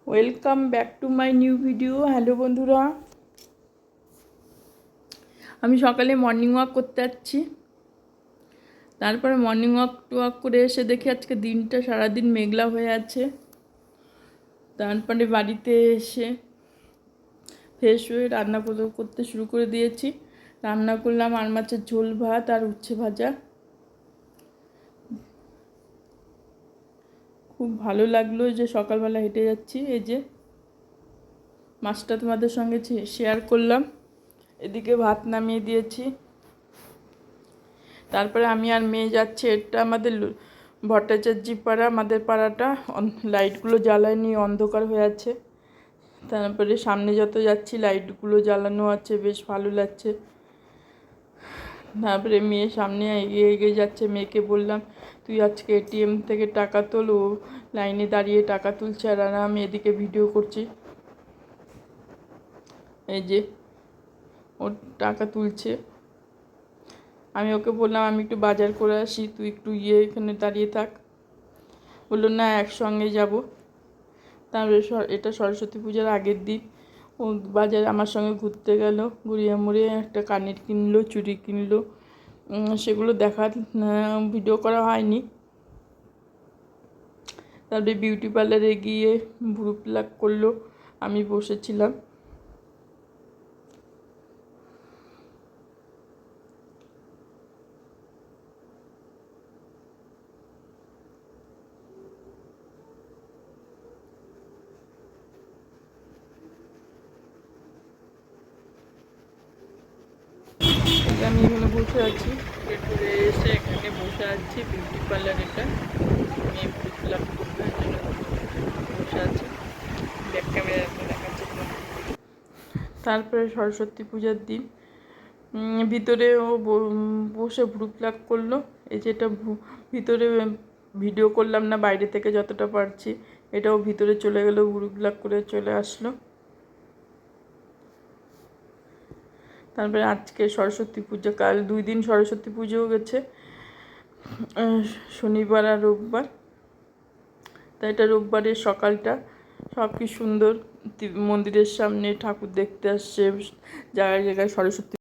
Welcome back to my new video. Hello বন্ধুরা, আমি সকালে মর্নিং ওয়াক করতে যাচ্ছি। তারপরে মর্নিং ওয়াক করে এসে দেখি আজকে দিনটা সারাদিন মেঘলা হয়ে আছে। তারপরে বাড়িতে এসে ফ্রেশ হয়ে রান্না করতে শুরু করে দিয়েছি। রান্না করলাম আর মাছের ঝোল, ভাত আর উচ্ছে ভাজা। খুব ভালো লাগলো যে সকালবেলা হেঁটে যাচ্ছি। এই যে মাছটা তোমাদের সঙ্গে শেয়ার করলাম। এদিকে ভাত নামিয়ে দিয়েছি। তারপরে আমি আর মেয়ে যাচ্ছি। এটা আমাদের ভট্টাচার্যি পাড়া, আমাদের পাড়াটা লাইটগুলো জ্বালায়নি, অন্ধকার হয়ে আছে। তারপরে সামনে যত যাচ্ছি লাইটগুলো জ্বালানো আছে, বেশ ভালো লাগছে। তারপরে মেয়ে সামনে এগিয়ে এগিয়ে যাচ্ছে। মেয়েকে বললাম, তুই আজকে এটিএম থেকে টাকা তোল। ও লাইনে দাঁড়িয়ে টাকা তুলছে আর আমি এদিকে ভিডিও করছি। এই যে ও টাকা তুলছে। আমি ওকে বললাম আমি একটু বাজার করে আসি, তুই একটু এখানে দাঁড়িয়ে থাক। বললো না, একসঙ্গে যাব। তারপরে এটা সরস্বতী পূজার আগের দিন ও বাজারে আমার সঙ্গে ঘুরতে গেল। ঘুরিয়ে মুড়িয়ে একটা কানের কিনলো, চুড়ি কিনলো। সেগুলো দেখার ভিডিও করা হয়নি। তারপরে বিউটি পার্লারে গিয়ে ভ্রু প্লাক করলো, আমি বসেছিলাম। আমি এখানে বসে আছি, ঘুরে এসে এখানে বসে আছি। বিউটি পার্লার এটা, আমি ভ্রু প্লাক করবো বসে আছি। ব্যাক ক্যামেরা দেখাচ্ছি। তারপরে সরস্বতী পূজার দিন ভিতরে ও বসে ভ্রু প্লাক করলো। এই যে এটা ভিতরে ভিডিও করলাম না, বাইরে থেকে যতটা পারছি। এটাও ভিতরে চলে গেলো, ভ্রু প্লাক করে চলে আসলো। তারপরে আজকে সরস্বতী পুজো, কাল 2 দিন সরস্বতী পুজোও গেছে, শনিবার আর রোববার। তাই এটা রোববারের সকালটা। সব কি সুন্দর, মন্দিরের সামনে ঠাকুর দেখতে আসছে, জায়গায় জায়গায় সরস্বতী